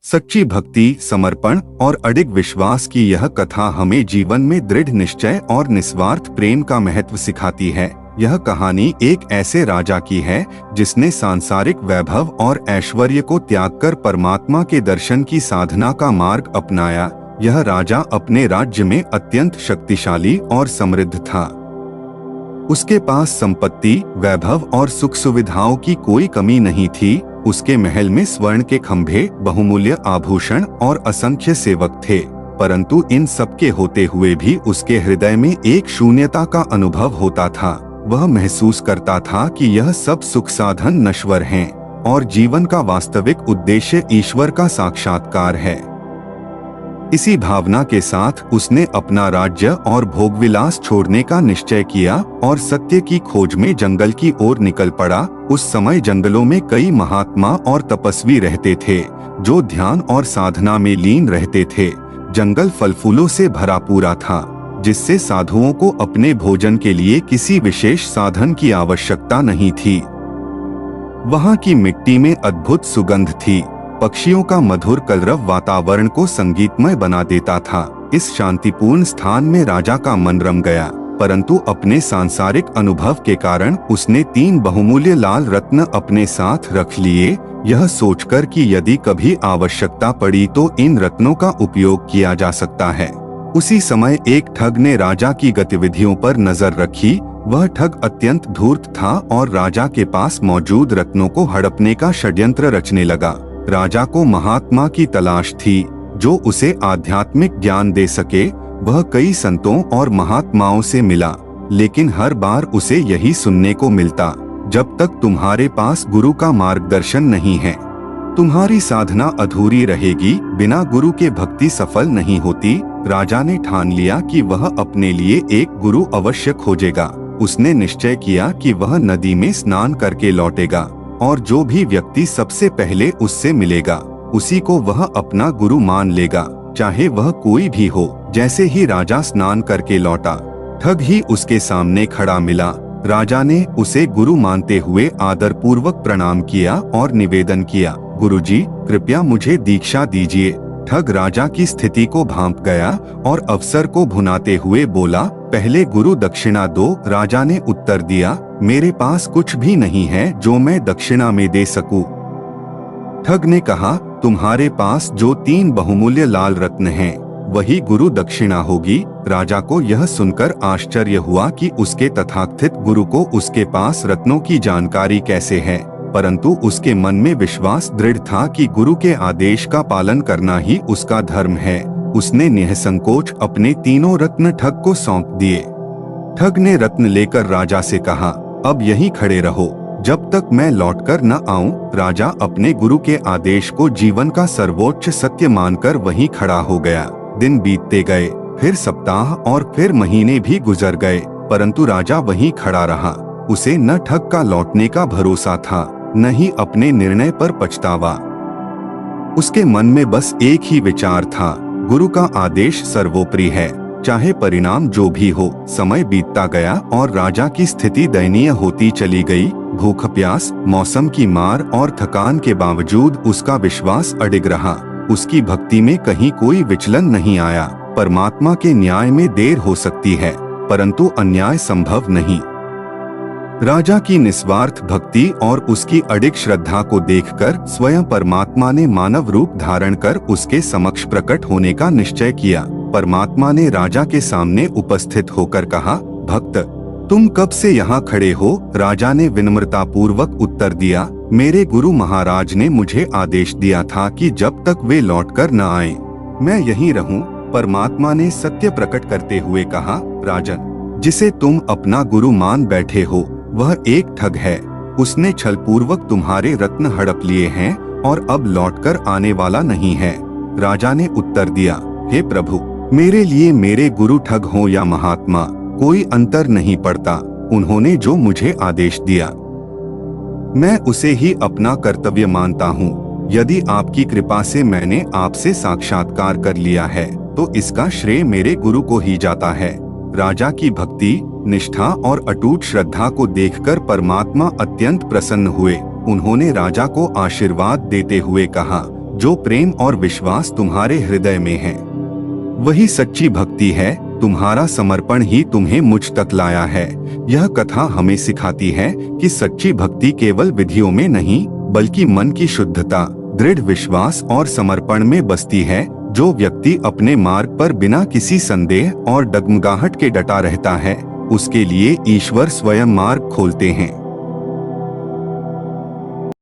सच्ची भक्ति, समर्पण और अडिग विश्वास की यह कथा हमें जीवन में दृढ़ निश्चय और निस्वार्थ प्रेम का महत्व सिखाती है। यह कहानी एक ऐसे राजा की है जिसने सांसारिक वैभव और ऐश्वर्य को त्याग कर परमात्मा के दर्शन की साधना का मार्ग अपनाया। यह राजा अपने राज्य में अत्यंत शक्तिशाली और समृद्ध था। उसके पास संपत्ति, वैभव और सुख सुविधाओं की कोई कमी नहीं थी। उसके महल में स्वर्ण के खंभे, बहुमूल्य आभूषण और असंख्य सेवक थे, परंतु इन सब के होते हुए भी उसके हृदय में एक शून्यता का अनुभव होता था। वह महसूस करता था कि यह सब सुख साधन नश्वर हैं और जीवन का वास्तविक उद्देश्य ईश्वर का साक्षात्कार है। इसी भावना के साथ उसने अपना राज्य और भोगविलास छोड़ने का निश्चय किया और सत्य की खोज में जंगल की ओर निकल पड़ा। उस समय जंगलों में कई महात्मा और तपस्वी रहते थे जो ध्यान और साधना में लीन रहते थे। जंगल फल फूलों से भरा पूरा था, जिससे साधुओं को अपने भोजन के लिए किसी विशेष साधन की आवश्यकता नहीं थी। वहाँ की मिट्टी में अद्भुत सुगंध थी। पक्षियों का मधुर कलरव वातावरण को संगीतमय बना देता था। इस शांतिपूर्ण स्थान में राजा का मन रम गया, परंतु अपने सांसारिक अनुभव के कारण उसने 3 बहुमूल्य लाल रत्न अपने साथ रख लिए, यह सोचकर कि यदि कभी आवश्यकता पड़ी तो इन रत्नों का उपयोग किया जा सकता है। उसी समय एक ठग ने राजा की गतिविधियों पर नजर रखी। वह ठग अत्यंत धूर्त था और राजा के पास मौजूद रत्नों को हड़पने का षड्यंत्र रचने लगा। राजा को महात्मा की तलाश थी जो उसे आध्यात्मिक ज्ञान दे सके। वह कई संतों और महात्माओं से मिला, लेकिन हर बार उसे यही सुनने को मिलता, जब तक तुम्हारे पास गुरु का मार्गदर्शन नहीं है तुम्हारी साधना अधूरी रहेगी। बिना गुरु के भक्ति सफल नहीं होती। राजा ने ठान लिया कि वह अपने लिए एक गुरु अवश्य खोजेगा। उसने निश्चय किया कि वह नदी में स्नान करके लौटेगा और जो भी व्यक्ति सबसे पहले उससे मिलेगा उसी को वह अपना गुरु मान लेगा, चाहे वह कोई भी हो। जैसे ही राजा स्नान करके लौटा, ठग ही उसके सामने खड़ा मिला। राजा ने उसे गुरु मानते हुए आदर पूर्वक प्रणाम किया और निवेदन किया, गुरुजी, कृपया मुझे दीक्षा दीजिए। ठग राजा की स्थिति को भांप गया और अवसर को भुनाते हुए बोला, पहले गुरु दक्षिणा दो। राजा ने उत्तर दिया, मेरे पास कुछ भी नहीं है जो मैं दक्षिणा में दे सकूं। ठग ने कहा, तुम्हारे पास जो 3 बहुमूल्य लाल रत्न हैं, वही गुरु दक्षिणा होगी। राजा को यह सुनकर आश्चर्य हुआ कि उसके तथाकथित गुरु को उसके पास रत्नों की जानकारी कैसे है, परंतु उसके मन में विश्वास दृढ़ था कि गुरु के आदेश का पालन करना ही उसका धर्म है। उसने निःसंकोच अपने 3 रत्न ठग को सौंप दिए। ठग ने रत्न लेकर राजा से कहा, अब यहीं खड़े रहो जब तक मैं लौटकर न आऊं। राजा अपने गुरु के आदेश को जीवन का सर्वोच्च सत्य मानकर वहीं खड़ा हो गया। दिन बीतते गए, फिर सप्ताह और फिर महीने भी गुजर गए, परंतु राजा वहीं खड़ा रहा। उसे न ठग का लौटने का भरोसा था, न ही अपने निर्णय पर पछतावा। उसके मन में बस एक ही विचार था, गुरु का आदेश सर्वोपरि है, चाहे परिणाम जो भी हो। समय बीतता गया और राजा की स्थिति दयनीय होती चली गई। भूख प्यास, मौसम की मार और थकान के बावजूद उसका विश्वास अडिग रहा। उसकी भक्ति में कहीं कोई विचलन नहीं आया। परमात्मा के न्याय में देर हो सकती है, परंतु अन्याय संभव नहीं। राजा की निस्वार्थ भक्ति और उसकी अडिग श्रद्धा को देखकर स्वयं परमात्मा ने मानव रूप धारण कर उसके समक्ष प्रकट होने का निश्चय किया। परमात्मा ने राजा के सामने उपस्थित होकर कहा, भक्त, तुम कब से यहाँ खड़े हो? राजा ने विनम्रता पूर्वक उत्तर दिया, मेरे गुरु महाराज ने मुझे आदेश दिया था कि जब तक वे लौटकर न आए मैं यहीं रहूं। परमात्मा ने सत्य प्रकट करते हुए कहा, राजन, जिसे तुम अपना गुरु मान बैठे हो वह एक ठग है। उसने छलपूर्वक तुम्हारे रत्न हड़प लिए हैं और अब लौटकर आने वाला नहीं है। राजा ने उत्तर दिया, हे प्रभु, मेरे लिए मेरे गुरु ठग हो या महात्मा कोई अंतर नहीं पड़ता। उन्होंने जो मुझे आदेश दिया मैं उसे ही अपना कर्तव्य मानता हूँ। यदि आपकी कृपा से मैंने आपसे साक्षात्कार कर लिया है तो इसका श्रेय मेरे गुरु को ही जाता है। राजा की भक्ति, निष्ठा और अटूट श्रद्धा को देखकर परमात्मा अत्यंत प्रसन्न हुए। उन्होंने राजा को आशीर्वाद देते हुए कहा, जो प्रेम और विश्वास तुम्हारे हृदय में है वही सच्ची भक्ति है। तुम्हारा समर्पण ही तुम्हें मुझ तक लाया है। यह कथा हमें सिखाती है कि सच्ची भक्ति केवल विधियों में नहीं बल्कि मन की शुद्धता, दृढ़ विश्वास और समर्पण में बसती है। जो व्यक्ति अपने मार्ग पर बिना किसी संदेह और डगमगाहट के डटा रहता है, उसके लिए ईश्वर स्वयं मार्ग खोलते हैं।